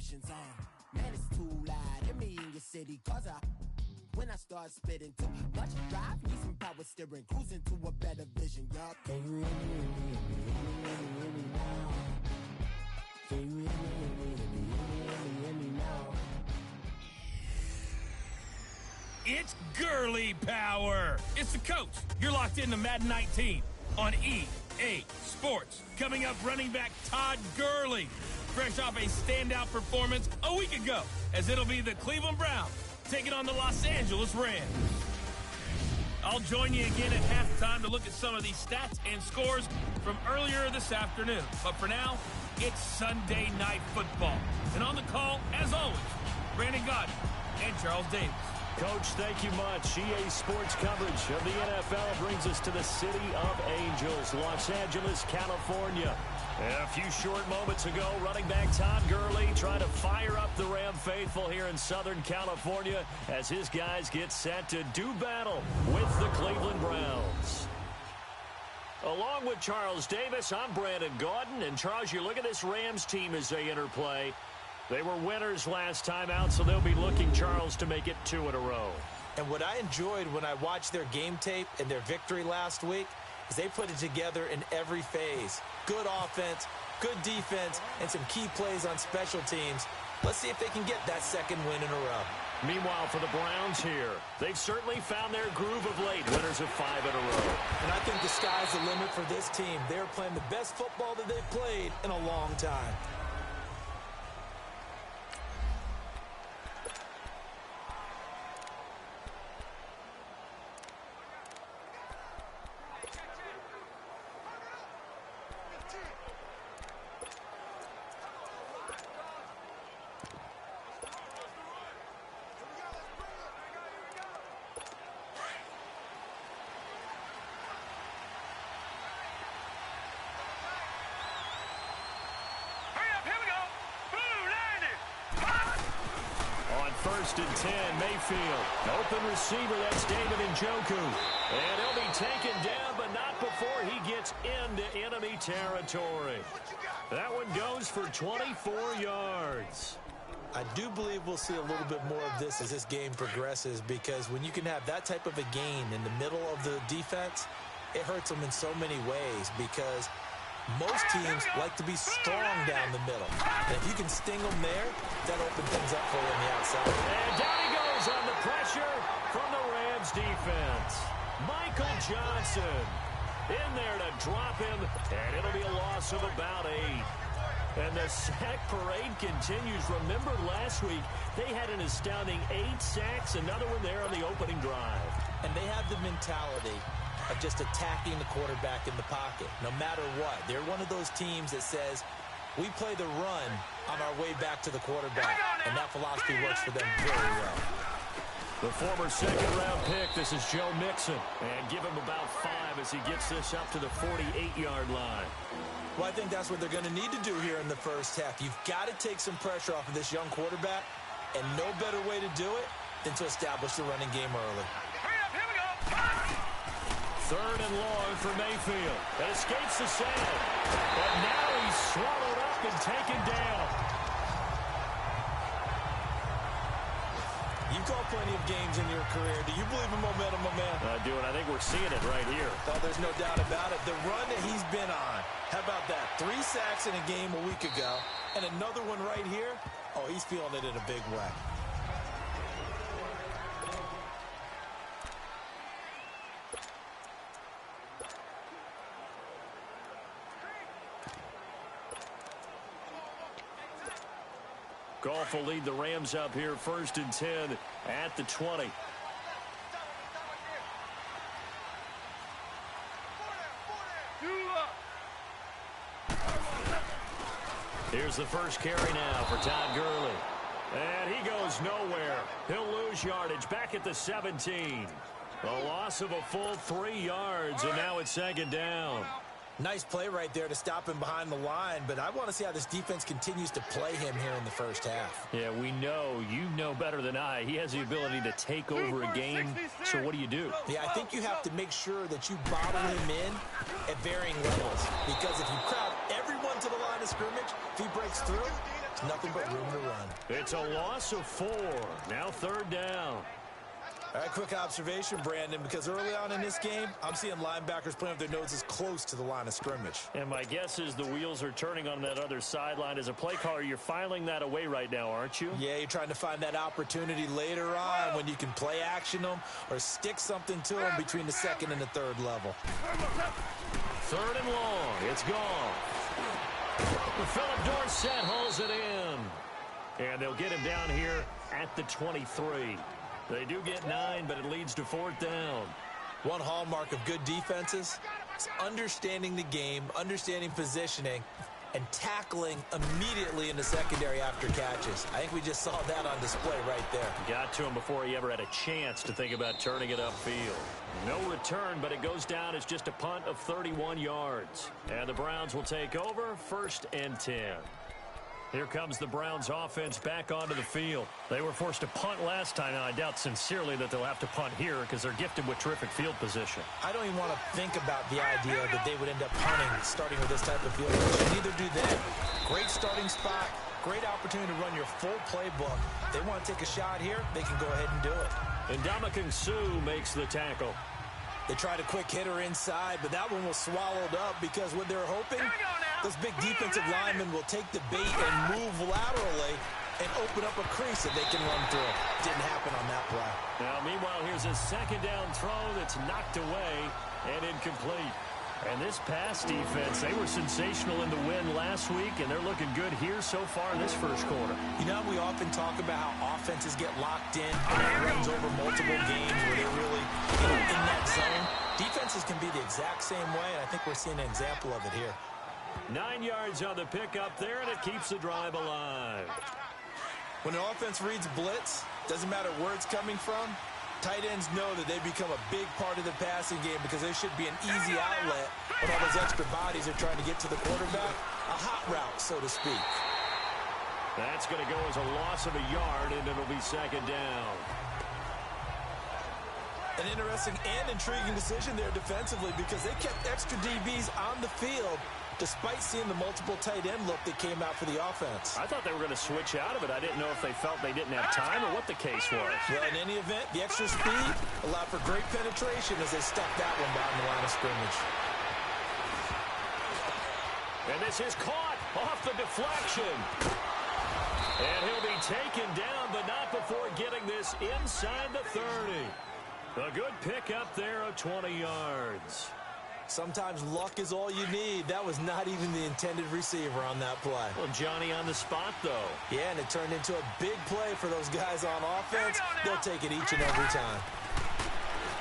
vibrations on. Man, it's too loud in me in your city, cause when I start spitting too much drive, need some power steering, cruising to a better vision, y'all. Can you hear me now? Can you hear me now? It's Gurley Power. It's the coach. You're locked into Madden 19 on EA Sports. Coming up, running back Todd Gurley, fresh off a standout performance a week ago, as it'll be the Cleveland Browns taking on the Los Angeles Rams. I'll join you again at halftime to look at some of these stats and scores from earlier this afternoon. But for now, it's Sunday Night Football. And on the call, as always, Brandon Gaudin and Charles Davis. Coach, thank you much. EA Sports coverage of the NFL brings us to the City of Angels, Los Angeles, California. And a few short moments ago, running back Todd Gurley trying to fire up the Ram faithful here in Southern California as his guys get set to do battle with the Cleveland Browns. Along with Charles Davis, I'm Brandon Gaudin. And Charles, you look at this Rams team as they interplay. They were winners last time out, so they'll be looking, Charles, to make it 2 in a row. And what I enjoyed when I watched their game tape and their victory last week is they put it together in every phase. Good offense, good defense, and some key plays on special teams. Let's see if they can get that second win in a row. Meanwhile, for the Browns here, they've certainly found their groove of late, winners of 5 in a row. And I think the sky's the limit for this team. They're playing the best football that they've played in a long time. First and 10, Mayfield. Open receiver, that's David Njoku. And he'll be taken down, but not before he gets into enemy territory. That one goes for 24 yards. I do believe we'll see a little bit more of this as this game progresses, because when you can have that type of a gain in the middle of the defense, it hurts them in so many ways, because most teams like to be strong down the middle. And if you can sting them there, that opens things up for you on the outside. And down he goes on the pressure from the Rams defense. Michael Johnson in there to drop him, and it'll be a loss of about 8. And the sack parade continues. Remember last week, they had an astounding 8 sacks, another one there on the opening drive. And they have the mentality of just attacking the quarterback in the pocket, no matter what. They're one of those teams that says, we play the run on our way back to the quarterback, and that philosophy works for them very well. The former second-round pick, this is Joe Mixon, and give him about 5 as he gets this up to the 48-yard line. Well, I think that's what they're going to need to do here in the first half. You've got to take some pressure off of this young quarterback, and no better way to do it than to establish the running game early. Third and long for Mayfield. That escapes the sack. But now he's swallowed up and taken down. You've called plenty of games in your career. Do you believe in momentum, my man? I do, and I think we're seeing it right here. Oh, there's no doubt about it. The run that he's been on. How about that? 3 sacks in a game a week ago, and another one right here. Oh, he's feeling it in a big way. Goff will lead the Rams up here, 1st and 10 at the 20. Here's the first carry now for Todd Gurley. And he goes nowhere. He'll lose yardage back at the 17. A loss of a full 3 yards, and now it's 2nd down. Nice play right there to stop him behind the line, but I want to see how this defense continues to play him here in the first half. Yeah, we know, you know better than I, he has the ability to take over a game, so what do you do? Yeah, I think you have to make sure that you bottle him in at varying levels, because if you crowd everyone to the line of scrimmage, if he breaks through, There's nothing but room to run. It's a loss of 4. Now 3rd down. All right, quick observation, Brandon, because early on in this game, I'm seeing linebackers playing with their noses close to the line of scrimmage. And my guess is the wheels are turning on that other sideline. As a play caller, you're filing that away right now, aren't you? Yeah, you're trying to find that opportunity later on when you can play action them or stick something to them between the 2nd and the 3rd level. 3rd and long. It's gone. Philip Dorsett hauls it in. And they'll get him down here at the 23. They do get 9, but it leads to 4th down. One hallmark of good defenses is understanding the game, understanding positioning, and tackling immediately in the secondary after catches. I think we just saw that on display right there. Got to him before he ever had a chance to think about turning it upfield. No return, but it goes down as just a punt of 31 yards. And the Browns will take over 1st and 10. Here comes the Browns offense back onto the field. They were forced to punt last time, and I doubt sincerely that they'll have to punt here because they're gifted with terrific field position. I don't even want to think about the idea that they would end up punting starting with this type of field position. Neither do they. Great starting spot, great opportunity to run your full playbook. If they want to take a shot here, they can go ahead and do it. And Ndamukong Suh makes the tackle. They tried a quick hitter inside, but that one was swallowed up because what they're hoping, those big defensive linemen will take the bait and move laterally and open up a crease that they can run through. Didn't happen on that play. Now, meanwhile, here's a 2nd down throw that's knocked away and incomplete. And this pass defense, they were sensational in the win last week, and they're looking good here so far in this 1st quarter. You know, we often talk about how offenses get locked in and that runs over multiple games where they're really in that zone. Defenses can be the exact same way, and I think we're seeing an example of it here. 9 yards on the pickup there, and it keeps the drive alive. When an offense reads blitz, doesn't matter where it's coming from, tight ends know that they become a big part of the passing game because there should be an easy outlet when all those extra bodies are trying to get to the quarterback. A hot route, so to speak. That's going to go as a loss of a yard, and it'll be 2nd down. An interesting and intriguing decision there defensively because they kept extra DBs on the field despite seeing the multiple tight end look that came out for the offense. I thought they were going to switch out of it. I didn't know if they felt they didn't have time or what the case was. Well, in any event, the extra speed allowed for great penetration as they stuffed that one down the line of scrimmage. And this is caught off the deflection. And he'll be taken down, but not before getting this inside the 30. A good pickup there of 20 yards. Sometimes luck is all you need. That was not even the intended receiver on that play. Well, Johnny on the spot, though. Yeah, and it turned into a big play for those guys on offense. They'll take it each and every time.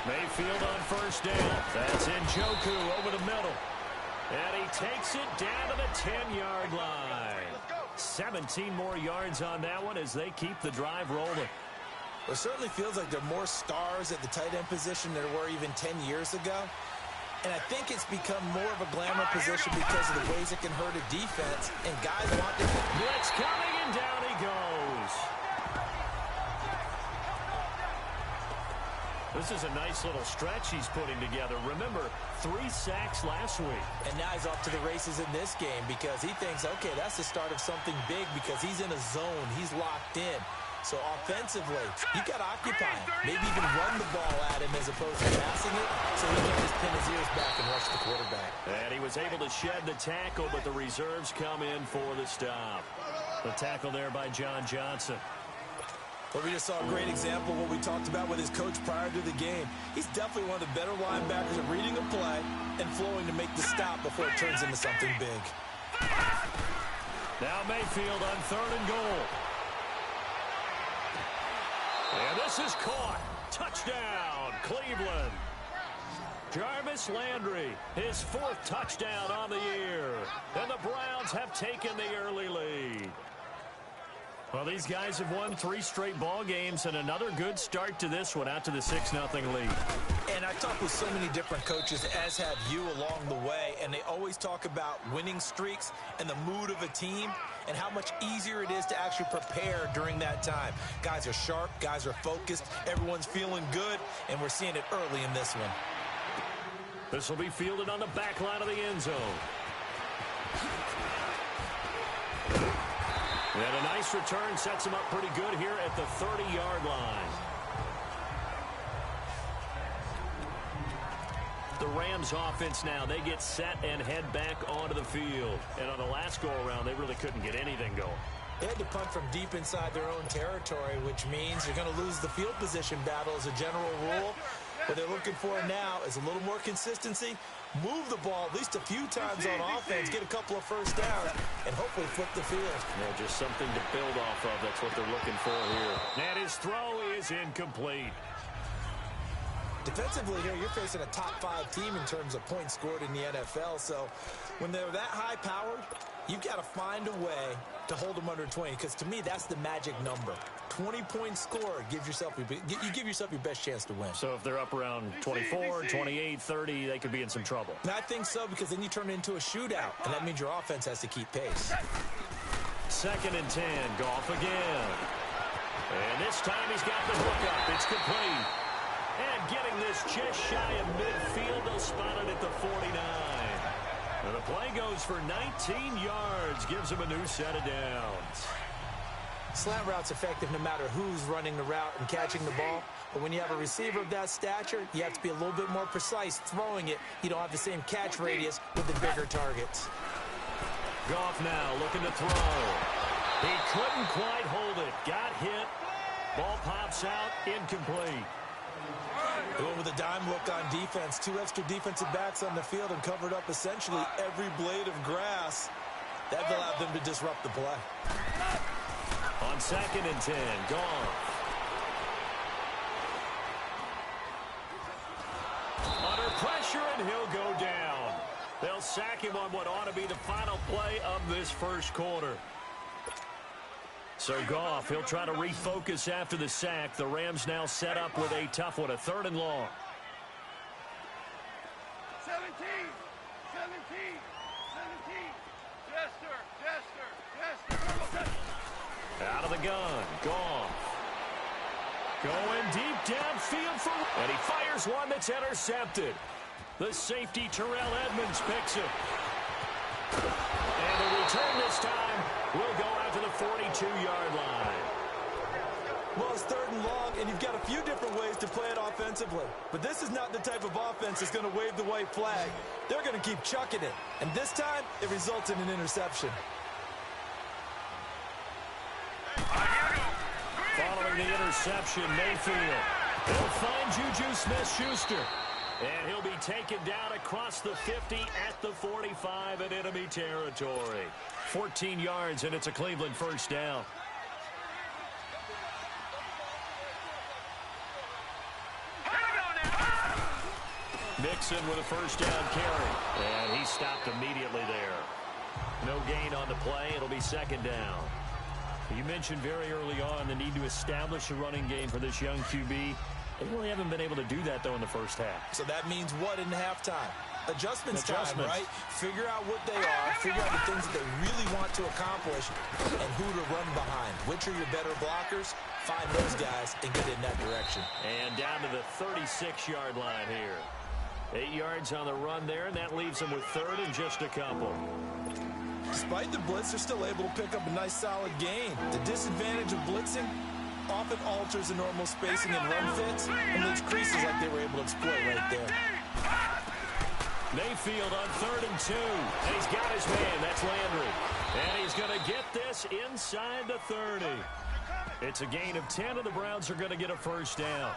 Mayfield on 1st down. That's Njoku over the middle. And he takes it down to the 10-yard line. 17 more yards on that one as they keep the drive rolling. Well, it certainly feels like there are more stars at the tight end position than there were even 10 years ago. And I think it's become more of a glamour position because of the ways it can hurt a defense. And guys want to... Blitz coming, and down he goes. This is a nice little stretch he's putting together. Remember, 3 sacks last week. And now he's off to the races in this game because he thinks, okay, that's the start of something big because he's in a zone. He's locked in. So offensively, you got to occupy him. Maybe even run the ball at him as opposed to passing it so he can just pin his ears back and rush the quarterback. And he was able to shed the tackle, but the reserves come in for the stop. The tackle there by John Johnson. Well, we just saw a great example of what we talked about with his coach prior to the game. He's definitely one of the better linebackers at reading a play and flowing to make the stop before it turns into something big. Now Mayfield on 3rd and goal. And this is caught. Touchdown, Cleveland. Jarvis Landry, his 4th touchdown on the year. And the Browns have taken the early lead. Well, these guys have won 3 straight ball games and another good start to this one out to the 6-0 lead. And I talked with so many different coaches, as have you along the way, and they always talk about winning streaks and the mood of a team and how much easier it is to actually prepare during that time. Guys are sharp, guys are focused, everyone's feeling good, and we're seeing it early in this one. This will be fielded on the back line of the end zone. And a nice return sets him up pretty good here at the 30-yard line. The Rams offense now, they get set and head back onto the field. And on the last go-around, they really couldn't get anything going. They had to punt from deep inside their own territory, which means you're going to lose the field position battle as a general rule. What they're looking for now is a little more consistency, move the ball at least a few times on offense, get a couple of first downs, and hopefully flip the field. Yeah, just something to build off of. That's what they're looking for here. And his throw is incomplete. Defensively here, you're facing a top-5 team in terms of points scored in the NFL, so when they're that high-powered, you've got to find a way to hold them under 20, because to me, that's the magic number. 20 points scored, you give yourself your best chance to win. So if they're up around 24, 28, 30, they could be in some trouble. And I think so, because then you turn it into a shootout, and that means your offense has to keep pace. 2nd and 10, Goff again. And this time he's got the hook up. It's complete. And getting this just shy of midfield, they'll spot it at the 49. And the play goes for 19 yards, gives him a new set of downs. Slant route's effective no matter who's running the route and catching the ball. But when you have a receiver of that stature, you have to be a little bit more precise throwing it. You don't have the same catch radius with the bigger targets. Goff now looking to throw. He couldn't quite hold it. Got hit. Ball pops out. Incomplete. Going with a dime look on defense. 2 extra defensive backs on the field and covered up essentially every blade of grass. That allowed them to disrupt the play. On 2nd and 10, Goff. Under pressure, and he'll go down. They'll sack him on what ought to be the final play of this first quarter. So Goff, he'll try to refocus after the sack. The Rams now set up with a tough one, a 3rd and long. 17. Out of the gun, Goff. Going deep downfield and he fires one that's intercepted. The safety, Terrell Edmonds, picks it. And the return this time will go out to the 42-yard line. Well, it's 3rd and long, and you've got a few different ways to play it offensively. But this is not the type of offense that's going to wave the white flag. They're going to keep chucking it. And this time, it results in an interception. Following the interception, Mayfield. He'll find Juju Smith-Schuster. And he'll be taken down across the 50 at the 45 in enemy territory. 14 yards, and it's a Cleveland first down. Mixon with a first down carry. And he stopped immediately there. No gain on the play. It'll be 2nd down. You mentioned very early on the need to establish a running game for this young QB. They really haven't been able to do that, though, in the first half. So that means what in halftime? Adjustments time, right? Figure out what they are, figure out the things that they really want to accomplish, and who to run behind. Which are your better blockers? Find those guys and get in that direction. And down to the 36-yard line here. 8 yards on the run there, and that leaves them with 3rd and just a couple. Despite the blitz, they're still able to pick up a nice solid gain. The disadvantage of blitzing often alters the normal spacing and run fits and leaves creases like they were able to exploit right there. Mayfield on 3rd and 2. And he's got his man. That's Landry. And he's going to get this inside the 30. It's a gain of 10, and the Browns are going to get a first down.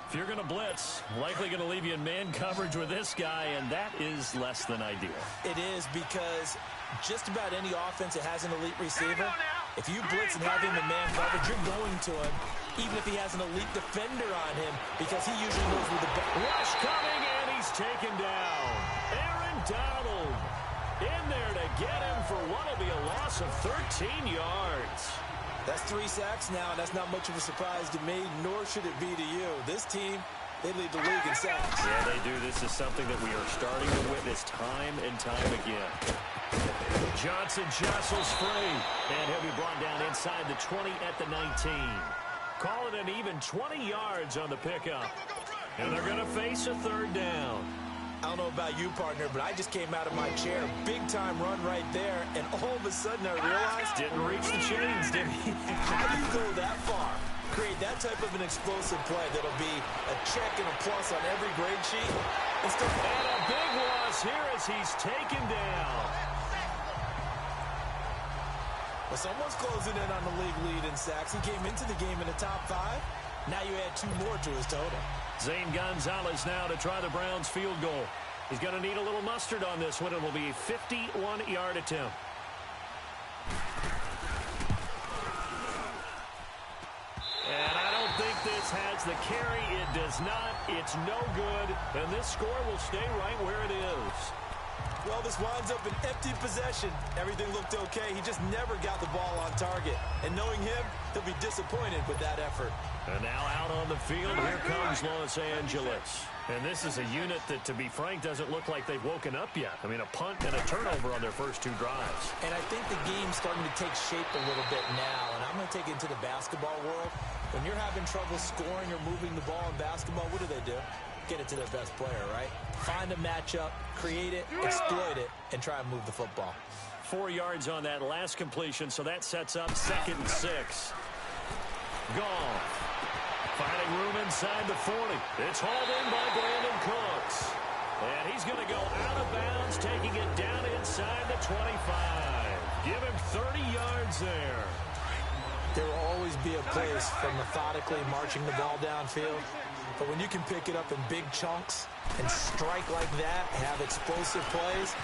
If you're going to blitz, likely going to leave you in man coverage with this guy, and that is less than ideal. It is, because just about any offense that has an elite receiver, if you blitz and have him in man coverage, you're going to him, even if he has an elite defender on him, because he usually knows where the rush coming, and he's taken down. Aaron Donald in there to get him for what will be a loss of 13 yards. That's 3 sacks now, and that's not much of a surprise to me, nor should it be to you. This team, they lead the league in sacks. Yeah, they do. This is something that we are starting to witness time and time again. Johnson jostles free, and he'll be brought down inside the 20 at the 19. Call it an even 20 yards on the pickup. And they're going to face a 3rd down. I don't know about you, partner, but I just came out of my chair. Big-time run right there, and all of a sudden I realized... Didn't reach the chains, did he? How do you go that far? Create that type of an explosive play that'll be a check and a plus on every grade sheet. And a big loss here as he's taken down. Well, someone's closing in on the league lead in sacks. He came into the game in the top 5. Now you add 2 more to his total. Zane Gonzalez now to try the Browns field goal. He's going to need a little mustard on this one. It will be a 51-yard attempt. And I don't think this has the carry. It does not. It's no good. And this score will stay right where it is. Well, this winds up an empty possession. Everything looked okay. He just never got the ball on target. And knowing him, he'll be disappointed with that effort. And now out on the field, here comes Los Angeles. And this is a unit that, to be frank, doesn't look like they've woken up yet. I mean, a punt and a turnover on their first 2 drives. And I think the game's starting to take shape a little bit now. And I'm going to take it into the basketball world. When you're having trouble scoring or moving the ball in basketball, what do? Get it to their best player, right? Find a matchup, create it, exploit it, and try and move the football. 4 yards on that last completion, so that sets up 2nd and 6. Goff. Finding room inside the 40. It's hauled in by Brandon Cooks. And he's going to go out of bounds, taking it down inside the 25. Give him 30 yards there. There will always be a place for methodically marching the ball downfield. But when you can pick it up in big chunks and strike like that, have explosive plays,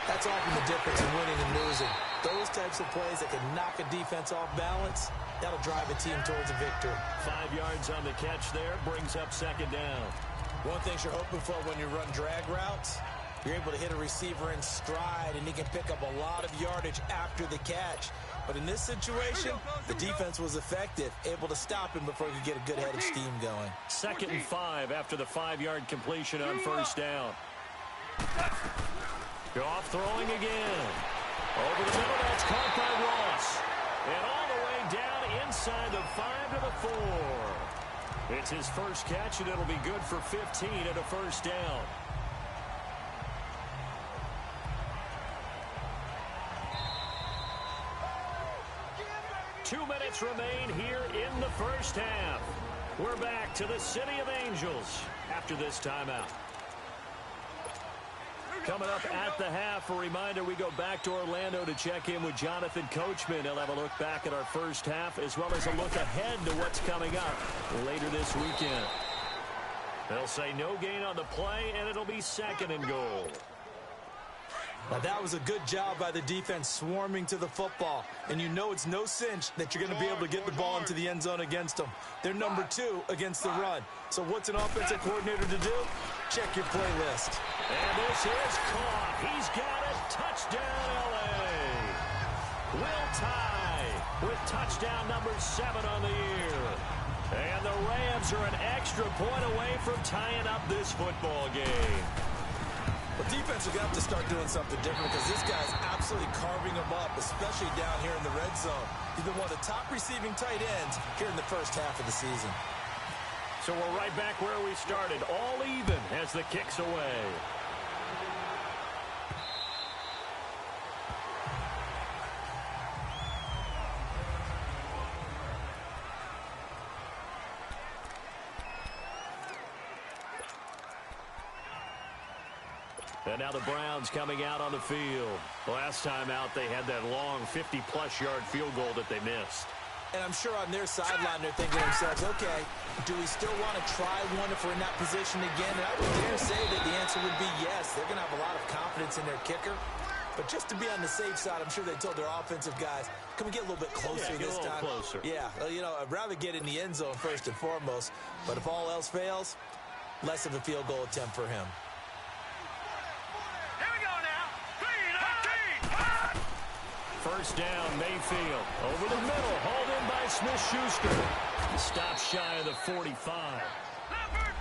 that's often the difference in winning and losing. Those types of plays that can knock a defense off balance, that'll drive a team towards a victory. 5 yards on the catch there, brings up 2nd down. One thing you're hoping for when you run drag routes, you're able to hit a receiver in stride, and he can pick up a lot of yardage after the catch. But in this situation, the defense was effective, able to stop him before he could get a good head of steam going. 2nd and 5 after the 5-yard completion on 1st down. Goff throwing again. Over the middle, that's caught by Ross. And all the way down inside the 5 to the 4. It's his first catch, and it'll be good for 15 at a 1st down. Two minutes remain here in the first half. We're back to the City of Angels after this timeout. Coming up at the half, a reminder, we go back to Orlando to check in with Jonathan Coachman. He'll have a look back at our first half as well as a look ahead to what's coming up later this weekend. They'll say no gain on the play, and it'll be 2nd and goal. Now, that was a good job by the defense swarming to the football. And you know it's no cinch that you're going to be able to get the ball into the end zone against them. They're number 2 against the run. So what's an offensive coordinator to do? Check your playlist. And this is caught. He's got it. Touchdown, L.A. Will tie with touchdown number 7 on the year. And the Rams are an extra point away from tying up this football game. Well, defense are going to have to start doing something different because this guy's absolutely carving them up, especially down here in the red zone. He's been one of the top receiving tight ends here in the first half of the season. So we're right back where we started, all even as the kick's away. And now the Browns coming out on the field. Last time out, they had that long 50-plus yard field goal that they missed. And I'm sure on their sideline, they're thinking to themselves, okay, do we still want to try one if we're in that position again? And I would dare say that the answer would be yes. They're going to have a lot of confidence in their kicker. But just to be on the safe side, I'm sure they told their offensive guys, can we get a little bit closer this time? Closer. Yeah, you know, I'd rather get in the end zone first and foremost. But if all else fails, less of a field goal attempt for him. First down, Mayfield. Over the middle, hauled in by Smith-Schuster. Stopped shy of the 45.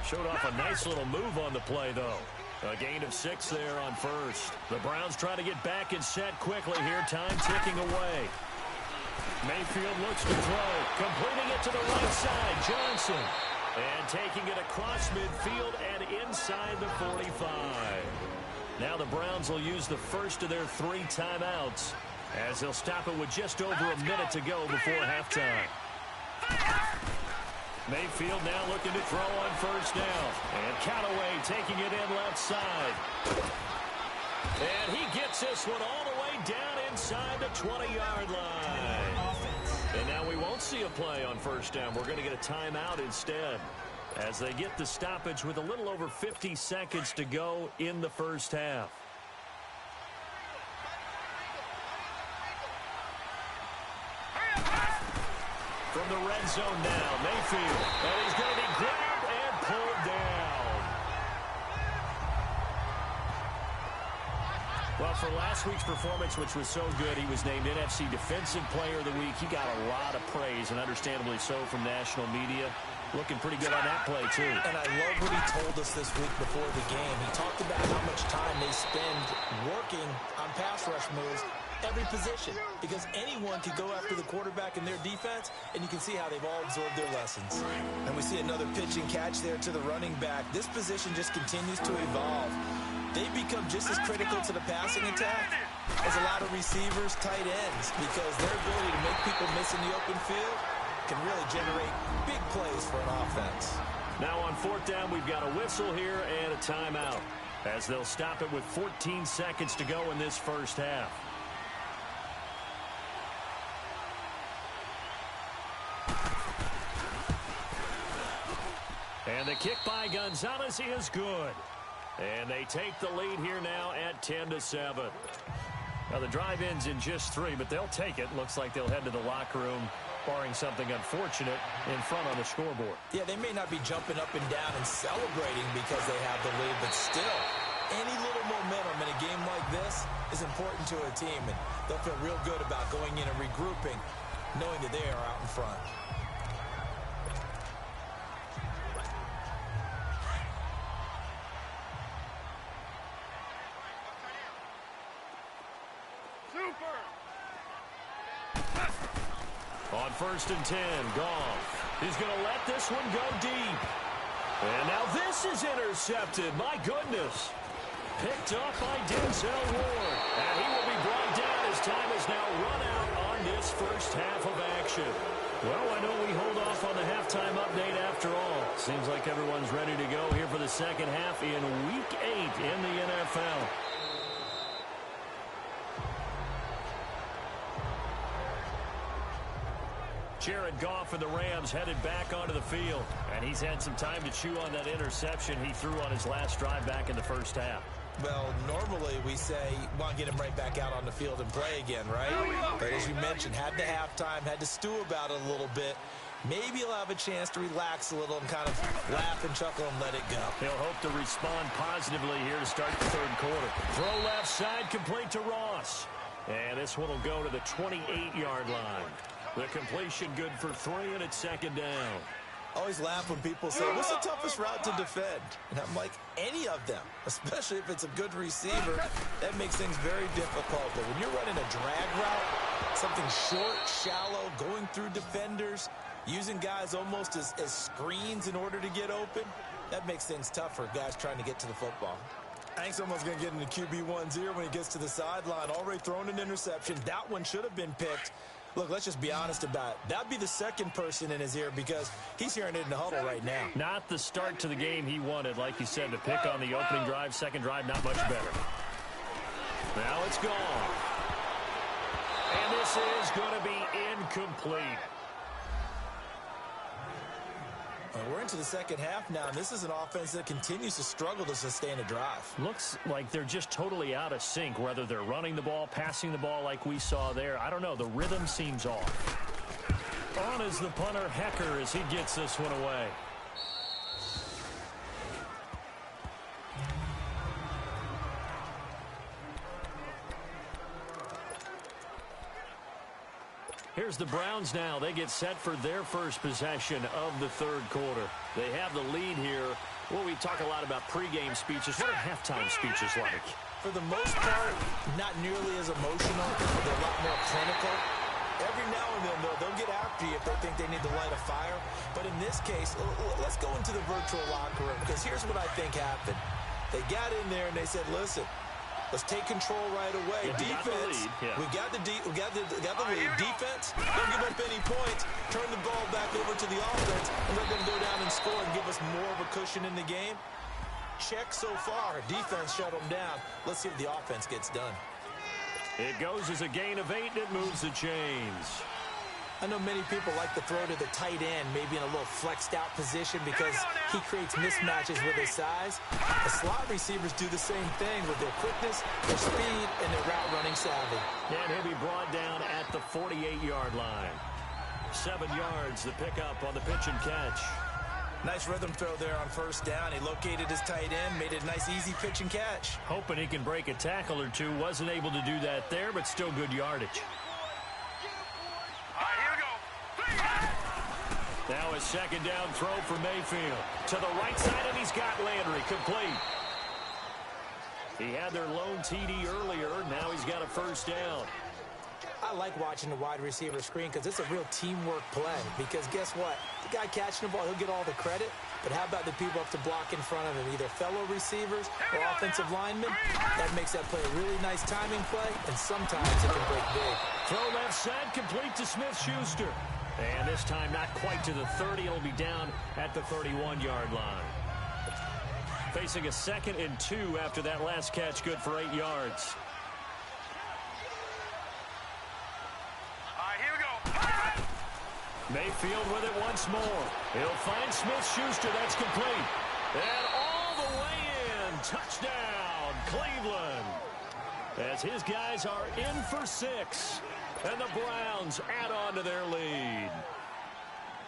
Showed off a nice little move on the play, though. A gain of 6 there on first. The Browns try to get back and set quickly here. Time ticking away. Mayfield looks to throw. Completing it to the right side. Johnson. And taking it across midfield and inside the 45. Now the Browns will use the first of their 3 timeouts as they'll stop it with just over a minute to go before halftime. Mayfield now looking to throw on first down. And Callaway taking it in left side. And he gets this one all the way down inside the 20-yard line. And now we won't see a play on first down. We're going to get a timeout instead as they get the stoppage with a little over 50 seconds to go in the first half. From the red zone now, Mayfield. And he's going to be grabbed and pulled down. Well, for last week's performance, which was so good, he was named NFC Defensive Player of the Week. He got a lot of praise, and understandably so, from national media. Looking pretty good on that play, too. And I love what he told us this week before the game. He talked about how much time they spend working on pass rush moves, every position, because anyone could go after the quarterback in their defense, and you can see how they've all absorbed their lessons. And we see another pitch and catch there to the running back. This position just continues to evolve. They become just as critical to the passing attack as a lot of receivers, tight ends, because their ability to make people miss in the open field can really generate big plays for an offense. Now on fourth down, we've got a whistle here and a timeout as they'll stop it with 14 seconds to go in this first half. And the kick by Gonzalez is good. And they take the lead here now at 10-7. Now the drive ends in just 3, but they'll take it. Looks like they'll head to the locker room, barring something unfortunate, in front on the scoreboard. Yeah, they may not be jumping up and down and celebrating because they have the lead, but still, any little momentum in a game like this is important to a team, and they'll feel real good about going in and regrouping, knowing that they are out in front. On 1st and 10, Goff. He's going to let this one go deep. And now this is intercepted. My goodness. Picked up by Denzel Ward. And he will be brought down as time has now run out on this first half of action. Well, I know we hold off on the halftime update after all. Seems like everyone's ready to go here for the second half in Week 8 in the NFL. Jared Goff and the Rams headed back onto the field. And he's had some time to chew on that interception he threw on his last drive back in the first half. Well, normally we say, want to get him right back out on the field and play again, right? But as you mentioned, had the halftime, had to stew about it a little bit. Maybe he'll have a chance to relax a little and kind of laugh and chuckle and let it go. He'll hope to respond positively here to start the third quarter. Throw left side, complete to Ross. And this one will go to the 28-yard line. The completion good for 3, and it's second down. I always laugh when people say, what's the toughest route to defend? And I'm like, any of them, especially if it's a good receiver. That makes things very difficult. But when you're running a drag route, something short, shallow, going through defenders, using guys almost as screens in order to get open, that makes things tough for guys trying to get to the football. I think someone's going to get into QB1's ear when he gets to the sideline. Already thrown an interception. That one should have been picked. Look, let's just be honest about it. That'd be the second person in his ear because he's hearing it in the huddle right now. Not the start to the game he wanted, like you said, to pick on the opening drive, second drive, not much better. Now it's gone. And this is going to be incomplete. We're into the second half now, and this is an offense that continues to struggle to sustain a drive. Looks like they're just totally out of sync, whether they're running the ball, passing the ball like we saw there. I don't know. The rhythm seems off. On is the punter, Hecker, as he gets this one away. Here's the Browns now. They get set for their first possession of the third quarter. They have the lead here. Well, we talk a lot about pregame speeches. What are halftime speeches like? For the most part, not nearly as emotional. They're a lot more clinical. Every now and then, though, they'll get after you if they think they need to light a fire. But in this case, let's go into the virtual locker room, because here's what I think happened. They got in there and they said, listen, let's take control right away. Defense, we got the lead. Defense, don't give up any points. Turn the ball back over to the offense and let them go down and score and give us more of a cushion in the game. Check so far. Defense shut them down. Let's see if the offense gets done. It goes as a gain of 8, and it moves the chains. I know many people like to throw to the tight end, maybe in a little flexed out position because he creates mismatches with his size. The slot receivers do the same thing with their quickness, their speed, and their route running savvy. And he'll be brought down at the 48-yard line. 7 yards, the pickup on the pitch and catch. Nice rhythm throw there on first down. He located his tight end, made it a nice easy pitch and catch. Hoping he can break a tackle or two. Wasn't able to do that there, but still good yardage. Now a second down throw for Mayfield. To the right side, and he's got Landry complete. He had their lone TD earlier. Now he's got a first down. I like watching the wide receiver screen because it's a real teamwork play. Because guess what? The guy catching the ball, he'll get all the credit. But how about the people up to block in front of him, either fellow receivers or offensive linemen? That makes that play a really nice timing play, and sometimes it can break big. Throw left side, complete to Smith-Schuster. And this time not quite to the 30. It'll be down at the 31-yard line. Facing a 2nd and 2 after that last catch, good for 8 yards. Mayfield with it once more. He'll find Smith-Schuster. That's complete. And all the way in. Touchdown, Cleveland. As his guys are in for 6. And the Browns add on to their lead.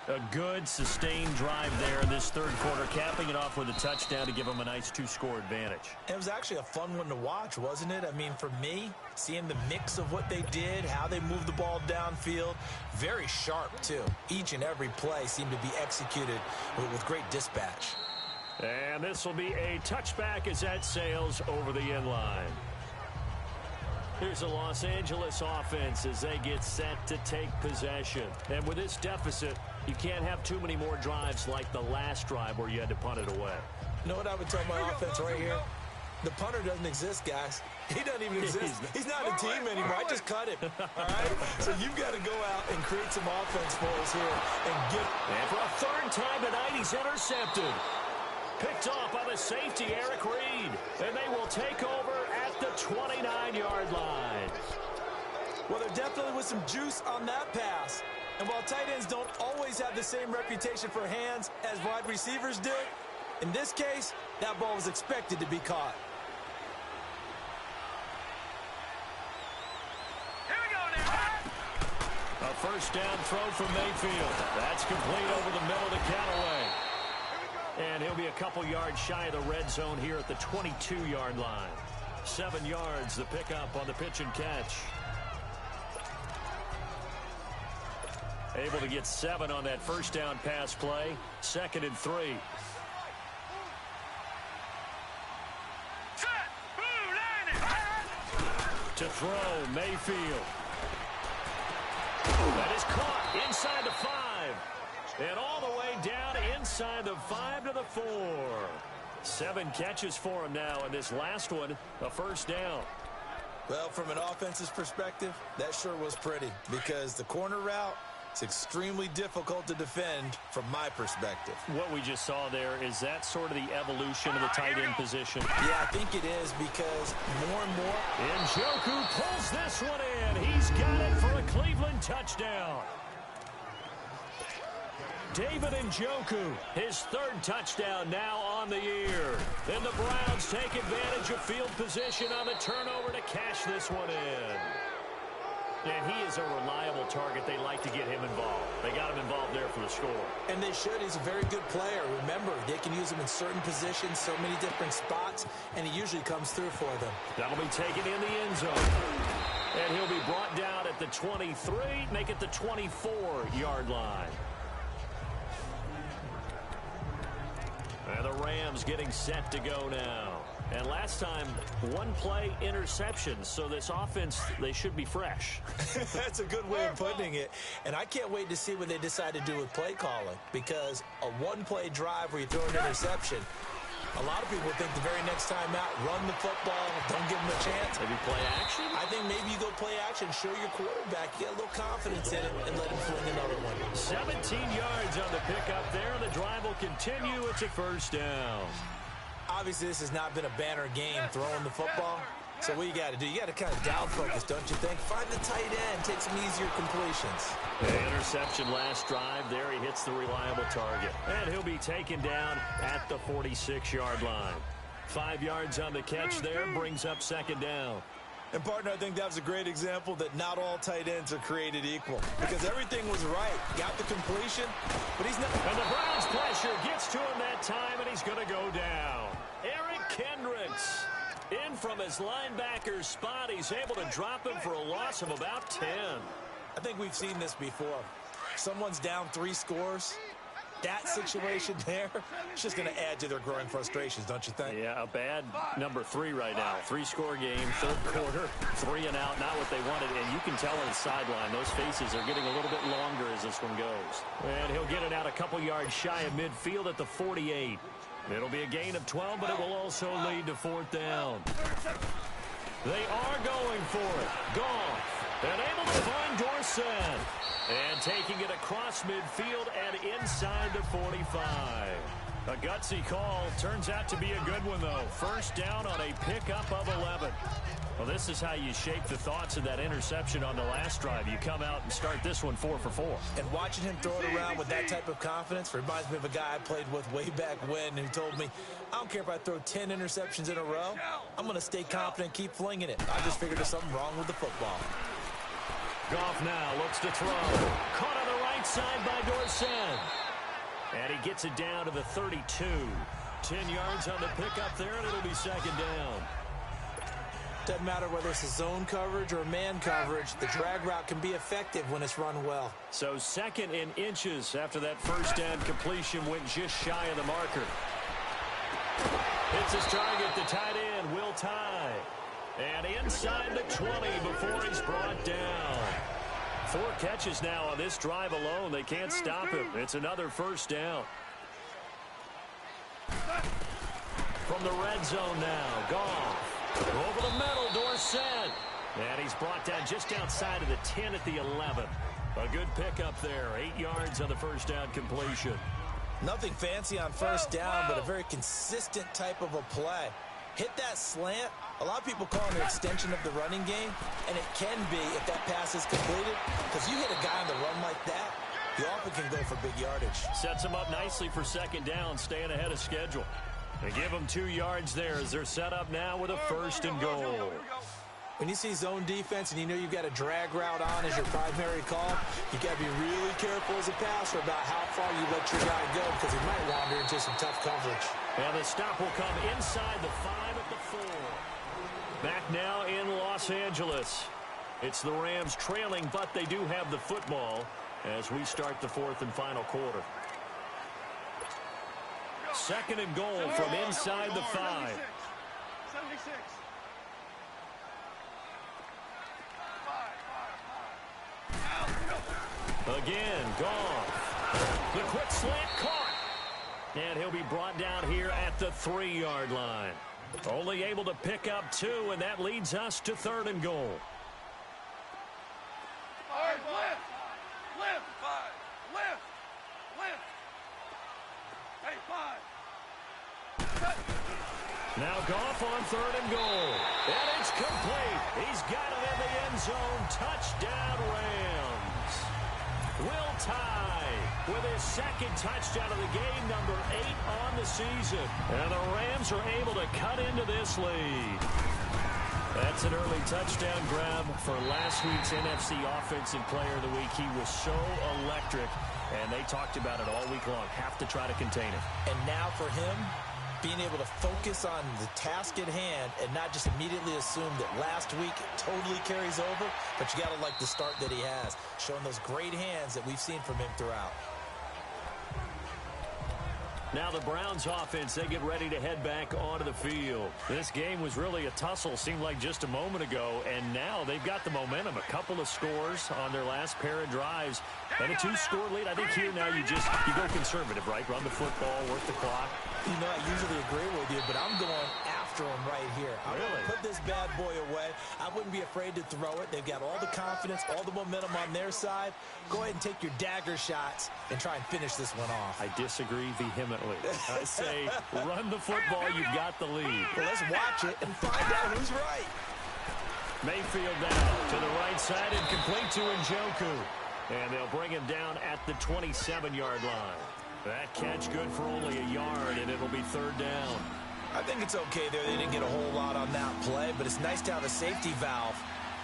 A good, sustained drive there in this third quarter, capping it off with a touchdown to give them a nice 2-score advantage. It was actually a fun one to watch, wasn't it? I mean, for me, seeing the mix of what they did, how they moved the ball downfield, very sharp, too. Each and every play seemed to be executed with great dispatch. And this will be a touchback as that sails over the end line. Here's the Los Angeles offense as they get set to take possession. And with this deficit, you can't have too many more drives like the last drive where you had to punt it away. You know what I would tell my offense right here? The punter doesn't exist, guys. He doesn't even exist. He's not a team anymore. I just cut him. All right? So you've got to go out and create some offense for us here and get. And for a third time tonight, he's intercepted. Picked off by the safety, Eric Reed. And they will take over at the 29-yard line. Well, there definitely was some juice on that pass. And while tight ends don't always have the same reputation for hands as wide receivers do, in this case, that ball was expected to be caught. Here we go now. A first down throw from Mayfield. That's complete over the middle to Callaway. And he'll be a couple yards shy of the red zone here at the 22-yard line. 7 yards, the pickup on the pitch and catch. Able to get 7 on that first down pass play. 2nd and 3. To throw, Mayfield. That is caught inside the 5. And all the way down inside the 5 to the 4. 7 catches for him now, and this last one, a first down. Well, from an offensive perspective, that sure was pretty because the corner route is extremely difficult to defend from my perspective. What we just saw there, is that sort of the evolution of the tight end position? Yeah, I think it is because more and more. Njoku pulls this one in. He's got it for a Cleveland touchdown. David Njoku, his 3rd touchdown now on the year. Then the Browns take advantage of field position on the turnover to cash this one in. And he is a reliable target. They like to get him involved. They got him involved there for the score. And they should. He's a very good player. Remember, they can use him in certain positions, so many different spots, and he usually comes through for them. That'll be taken in the end zone. And he'll be brought down at the 23, make it the 24-yard line. And the Rams getting set to go now. And last time, one-play interception. So this offense, they should be fresh. That's a good way of putting it. And I can't wait to see what they decide to do with play calling, because a one-play drive where you throw an interception, a lot of people think the very next time out, run the football, don't give them a chance. Maybe play action? I think maybe you go play action, show your quarterback, you get a little confidence in it, and let him fling another one. 17 yards on the pickup there, and the drive will continue. It's a first down. Obviously, this has not been a banner game throwing the football. So what you got to do, you got to kind of down focus, don't you think? Find the tight end, take some easier completions. The interception last drive there. He hits the reliable target. And he'll be taken down at the 46-yard line. 5 yards on the catch there, brings up second down. And, partner, I think that was a great example that not all tight ends are created equal, because everything was right. Got the completion, but he's not. And the Browns' pressure gets to him that time, and he's going to go down. Eric Kendricks in from his linebacker spot. He's able to drop him for a loss of about 10. I think we've seen this before. Someone's down 3 scores. That situation there, it's just going to add to their growing frustrations, don't you think? Yeah, a bad number 3 right now. 3-score game, third quarter, 3 and out, not what they wanted. And you can tell on the sideline, those faces are getting a little bit longer as this one goes. And he'll get it out a couple yards shy of midfield at the 48. It'll be a gain of 12, but it will also lead to fourth down. They are going for it. Goff. And able to find Dorsett. And taking it across midfield and inside the 45. A gutsy call. Turns out to be a good one, though. First down on a pickup of 11. Well, this is how you shape the thoughts of that interception on the last drive. You come out and start this one 4 for 4. And watching him throw it around with that type of confidence reminds me of a guy I played with way back when who told me, I don't care if I throw 10 interceptions in a row. I'm going to stay confident and keep flinging it. I just figured there's something wrong with the football. Goff now looks to throw. Caught on the right side by Dorsett. And he gets it down to the 32. 10 yards on the pickup there, and it'll be second down. Doesn't matter whether it's a zone coverage or man coverage, the drag route can be effective when it's run well. So second in inches after that first down completion went just shy of the marker. Hits his target, the tight end, Will Tye. And inside the 20 before he's brought down. 4 catches now on this drive alone. They can't stop him. It's another first down. From the red zone now, Goff. Over the middle, Dorsett. And he's brought down just outside of the 10 at the 11. A good pickup there. 8 yards on the first down completion. Nothing fancy on first down, but a very consistent type of a play. Hit that slant. A lot of people call it an extension of the running game, and it can be if that pass is completed, because you hit a guy on the run like that, you often can go for big yardage. Sets him up nicely for second down, staying ahead of schedule. They give him 2 yards there as they're set up now with a first and goal. When you see zone defense and you know you've got a drag route on as your primary call, you got to be really careful as a passer about how far you let your guy go, because he might wander into some tough coverage. And the stop will come inside the 5 at the 4. Back now in Los Angeles. It's the Rams trailing, but they do have the football as we start the fourth and final quarter. Second and goal from inside the 5. 76. Again, Goff. The quick slant caught. And he'll be brought down here at the 3-yard line. Only able to pick up 2, and that leads us to third and goal. Lift. Lift. 5. Lift. Lift. Hey, 5. Now Goff on third and goal. And it's complete. He's got it in the end zone. Touchdown, Rams. Will Tye with his second touchdown of the game, number 8 on the season. And the Rams are able to cut into this lead. That's an early touchdown grab for last week's NFC Offensive Player of the Week. He was so electric, and they talked about it all week long. Have to try to contain it. And now for him, being able to focus on the task at hand and not just immediately assume that last week totally carries over, but you got to like the start that he has, showing those great hands that we've seen from him throughout. Now the Browns offense, they get ready to head back onto the field. This game was really a tussle, seemed like just a moment ago, and now they've got the momentum. A couple of scores on their last pair of drives, and a 2-score lead. I think here now you go conservative, right? Run the football, work the clock. You know, I usually agree with you, but I'm going after him right here. I'm going to put this bad boy away. I wouldn't be afraid to throw it. They've got all the confidence, all the momentum on their side. Go ahead and take your dagger shots and try and finish this one off. I disagree vehemently. I say run the football. You've got the lead. Well, let's watch it and find out who's right. Mayfield down to the right side and complete to Njoku. And they'll bring him down at the 27-yard line. That catch good for only a yard, and it'll be third down. I think it's okay there. They didn't get a whole lot on that play, but it's nice to have a safety valve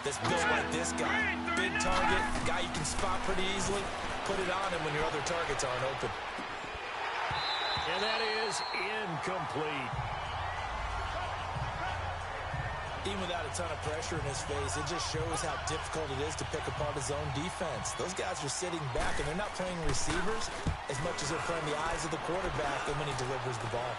that's built like this guy. Big target, guy you can spot pretty easily. Put it on him when your other targets aren't open. And that is incomplete. Even without a ton of pressure in his face, it just shows how difficult it is to pick apart his own defense. Those guys are sitting back, and they're not playing receivers as much as they're playing the eyes of the quarterback and when he delivers the ball.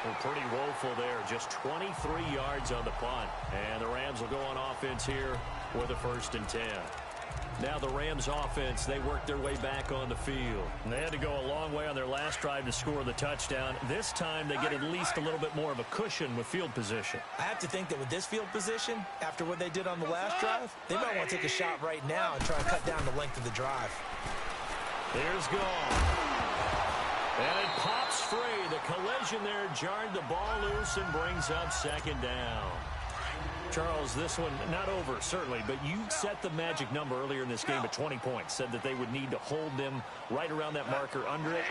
Well, pretty woeful there. Just 23 yards on the punt. And the Rams will go on offense here with a 1st and 10. Now the Rams offense, they work their way back on the field. And they had to go a long way on their last drive to score the touchdown. This time they get at least a little bit more of a cushion with field position. I have to think that with this field position, after what they did on the last drive, they might want to take a shot right now and try and cut down the length of the drive. Here's Gall. And it pops free. The collision there jarred the ball loose and brings up 2nd down. Charles, this one not over, certainly, but you set the magic number earlier in this game at 20 points. Said that they would need to hold them right around that marker under it.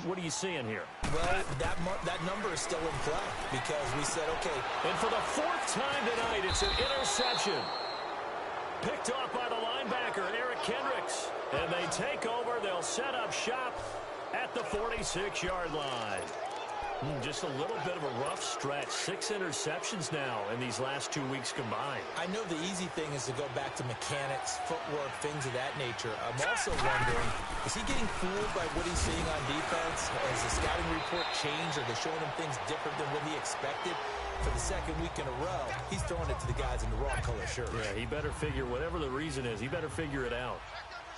What are you seeing here? Well, that number is still in play because we said, okay. And for the 4th time tonight, it's an interception. Picked off by the linebacker, Eric Kendricks. And they take over. They'll set up shop at the 46-yard line. Just a little bit of a rough stretch. 6 interceptions now in these last 2 weeks combined. I know the easy thing is to go back to mechanics, footwork, things of that nature. I'm also wondering, is he getting fooled by what he's seeing on defense? Has the scouting report changed? Are they showing him things different than what he expected? For the 2nd week in a row, he's throwing it to the guys in the wrong color shirts. Yeah, he better figure, whatever the reason is, he better figure it out.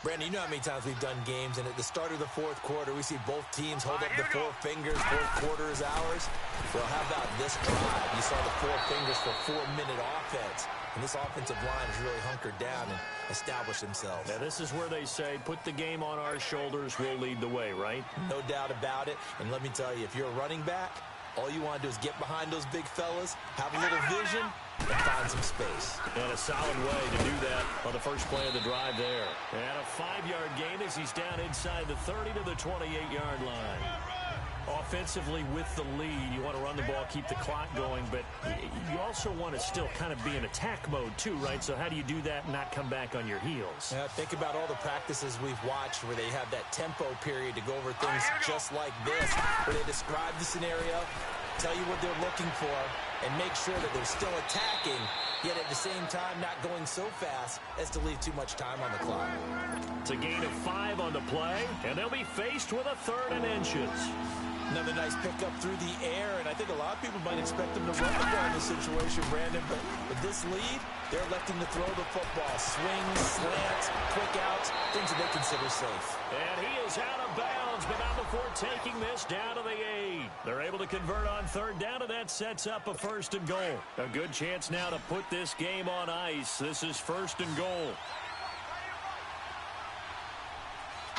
Brandon, you know how many times we've done games, and at the start of the 4th quarter, we see both teams hold up the 4 fingers, 4th quarter is ours. Well, how about this drive? You saw the 4 fingers for 4-minute offense, and this offensive line has really hunkered down and established themselves. Now, this is where they say, put the game on our shoulders, we'll lead the way, right? No doubt about it, and let me tell you, if you're a running back, all you want to do is get behind those big fellas, have a little vision, and find some space. And a solid way to do that on the first play of the drive there. And a 5-yard gain as he's down inside the 30 to the 28-yard line. Offensively with the lead, you want to run the ball, keep the clock going, but you also want to still kind of be in attack mode too, right? So how do you do that and not come back on your heels? Yeah, think about all the practices we've watched where they have that tempo period to go over things just like this, where they describe the scenario, tell you what they're looking for, and make sure that they're still attacking, yet at the same time not going so fast as to leave too much time on the clock. It's a gain of 5 on the play, and they'll be faced with a 3rd and inches. Another nice pickup through the air, and I think a lot of people might expect them to run the ball in this situation, Brandon, but with this lead, they're electing to throw the football. Swings, slants, quick outs, things that they consider safe. And he is out of bounds, but not before taking this down to the 8. They're able to convert on 3rd down, and that sets up a 1st and goal. A good chance now to put this game on ice. This is 1st and goal.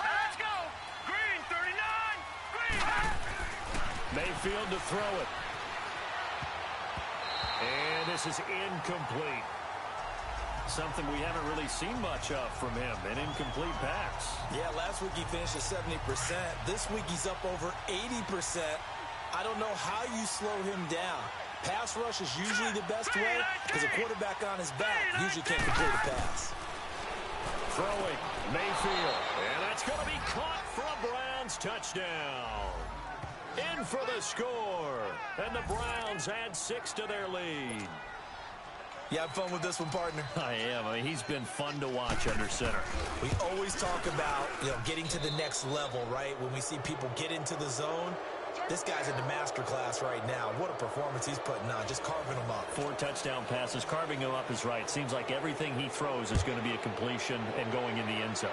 Let's go! Green, 39! Green! Mayfield to throw it. And this is incomplete. Something we haven't really seen much of from him, an incomplete pass. Yeah, last week he finished at 70%. This week he's up over 80%. I don't know how you slow him down. Pass rush is usually the best way because a quarterback on his back usually can't complete a pass. Throwing, Mayfield. And that's going to be caught for a Browns touchdown. In for the score. And the Browns add 6 to their lead. You have fun with this one, partner? I am. I mean, he's been fun to watch under center. We always talk about, getting to the next level, right? When we see people get into the zone, this guy's in the master class right now. What a performance he's putting on, just carving them up. 4 touchdown passes. Carving him up is right. Seems like everything he throws is going to be a completion and going in the end zone.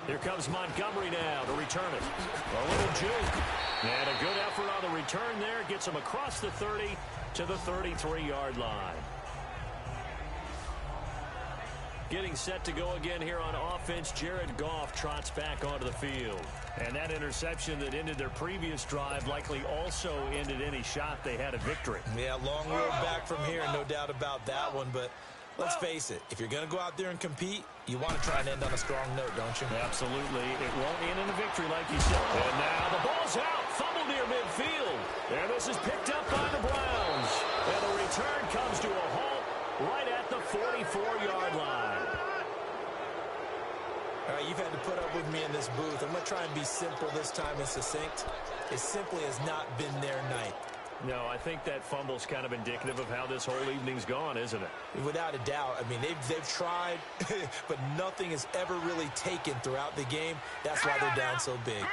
Here comes Montgomery now to return it. A little juke. And a good effort on the return there. Gets him across the 30 to the 33-yard line. Getting set to go again here on offense. Jared Goff trots back onto the field. And that interception that ended their previous drive likely also ended any shot they had at victory. Yeah, long road back from here, no doubt about that one. But let's face it, if you're going to go out there and compete, you want to try and end on a strong note, don't you? Absolutely. It won't end in a victory like you said. And now the ball's out. Fumble near midfield. And this is picked up by the Browns. And the return comes to a halt right at the 44-yard line. All right, you've had to put up with me in this booth. I'm going to try and be simple this time and succinct. It simply has not been their night. No, I think that fumble's kind of indicative of how this whole evening's gone, isn't it? Without a doubt. I mean, they've tried, but nothing has ever really taken throughout the game. That's why they're down so big.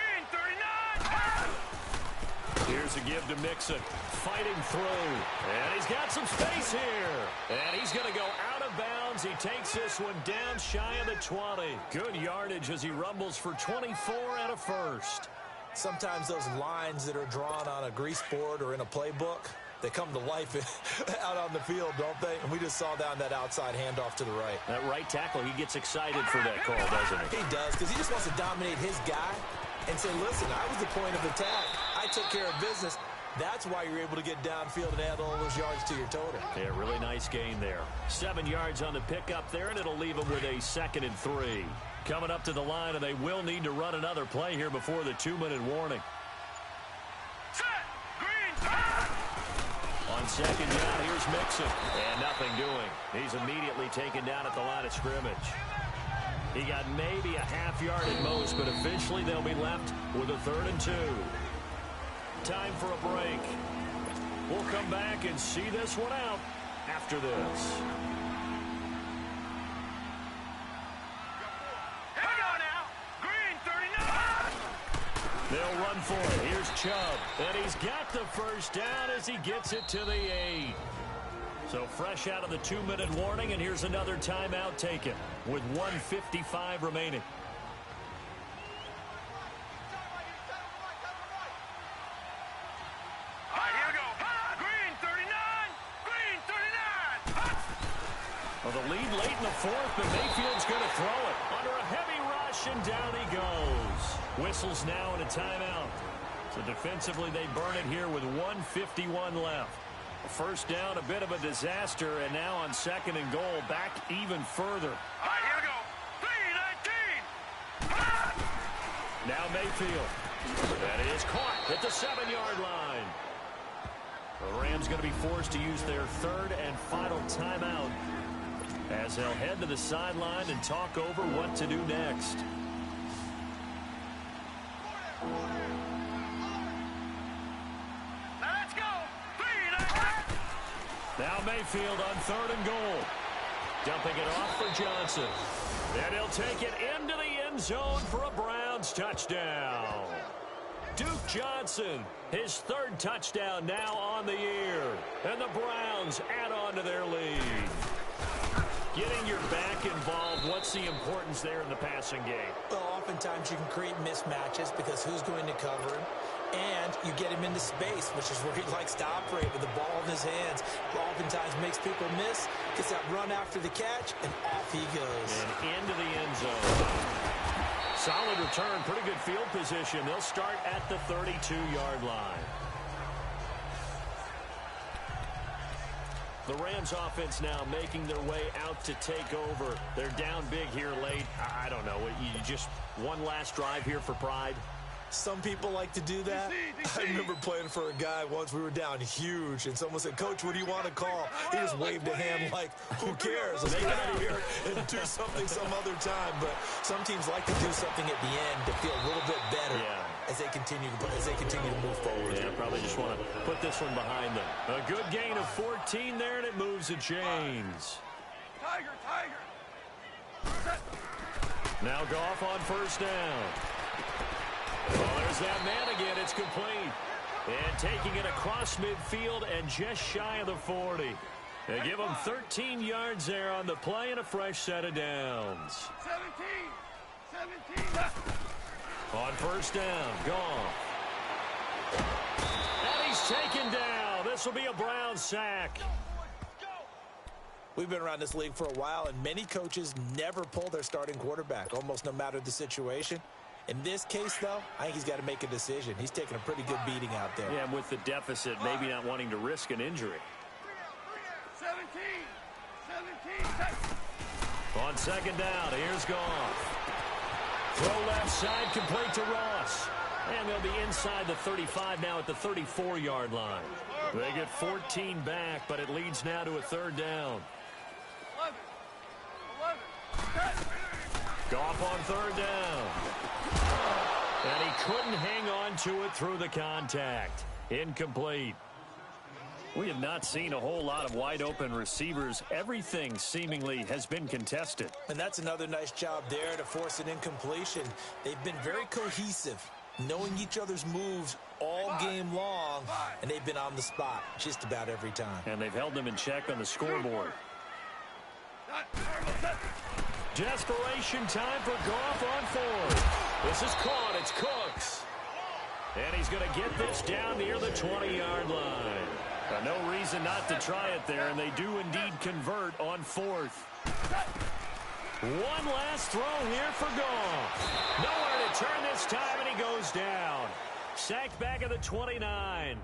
Here's a give to Mixon. Fighting through. And he's got some space here. And he's going to go out of bounds. He takes this one down shy of the 20. Good yardage as he rumbles for 24 and a first. Sometimes those lines that are drawn on a grease board or in a playbook, they come to life out on the field, don't they? And we just saw down that outside handoff to the right. That right tackle, he gets excited for that call, doesn't he? He does, because he just wants to dominate his guy and say, listen, I was the point of attack. I took care of business. That's why you're able to get downfield and add all those yards to your total. Yeah, really nice gain there. 7 yards on the pickup there, and it'll leave them with a 2nd and 3. Coming up to the line, and they will need to run another play here before the 2-minute warning. Set. Green. On 2nd down, here's Mixon. And nothing doing. He's immediately taken down at the line of scrimmage. He got maybe a half yard at most, but eventually they'll be left with a 3rd and 2. Time for a break. We'll come back and see this one out after this. Hang on now. Green 39. They'll run for it. Here's Chubb. And he's got the first down as he gets it to the 8. So fresh out of the 2-minute warning, and here's another timeout taken with 1:55 remaining. Well, the lead late in the 4th, but Mayfield's going to throw it. Under a heavy rush, and down he goes. Whistles now and a timeout. So defensively, they burn it here with 1:51 left. First down, a bit of a disaster, and now on 2nd and goal, back even further. All right, here we go. 3-19. Now Mayfield. That is caught at the 7-yard line. The Rams going to be forced to use their 3rd and final timeout as they'll head to the sideline and talk over what to do next. Now let's go. 3-19. Now Mayfield on 3rd and goal. Dumping it off for Johnson. And he'll take it into the end zone for a Browns touchdown. Duke Johnson, his 3rd touchdown now on the year. And the Browns add on to their lead. Getting your back involved, what's the importance there in the passing game? Well, oftentimes you can create mismatches because who's going to cover him? And you get him into space, which is where he likes to operate with the ball in his hands. Oftentimes makes people miss, gets that run after the catch, and off he goes. And into the end zone. Solid return, pretty good field position. They'll start at the 32-yard line. The Rams offense now making their way out to take over. They're down big here late. I don't know. You just one last drive here for pride? Some people like to do that. I remember playing for a guy once. We were down huge, and someone said, "Coach, what do you want to call?" He just waved a hand like, "Who cares? Let's get out of here and do something some other time." But some teams like to do something at the end to feel a little bit better as they continue to move forward. Yeah, probably just want to put this one behind them. A good gain of 14 there, and it moves the chains. Tiger. Now Goff on first down. Well, there's that man again. It's complete. And taking it across midfield and just shy of the 40. They give him 13 yards there on the play and a fresh set of downs. 17. On first down, Goff. And he's taken down. This will be a Brown sack. We've been around this league for a while, and many coaches never pull their starting quarterback, almost no matter the situation. In this case, though, I think he's got to make a decision. He's taking a pretty good beating out there. Yeah, and with the deficit, maybe not wanting to risk an injury. 17. On second down, here's Goff. Throw left side, complete to Ross. And they'll be inside the 35 now at the 34-yard line. They get 14 back, but it leads now to a third down. 11. Goff on third down. And he couldn't hang on to it through the contact. Incomplete. We have not seen a whole lot of wide-open receivers. Everything seemingly has been contested. And that's another nice job there to force an incompletion. They've been very cohesive, knowing each other's moves all game long, and they've been on the spot just about every time. And they've held them in check on the scoreboard. Desperation time for Goff on fourth. This is caught. It's Cooks. And he's going to get this down near the 20-yard line. No reason not to try it there, and they do indeed convert on fourth. One last throw here for Goff. Nowhere to turn this time, and he goes down. Sacked back at the 29.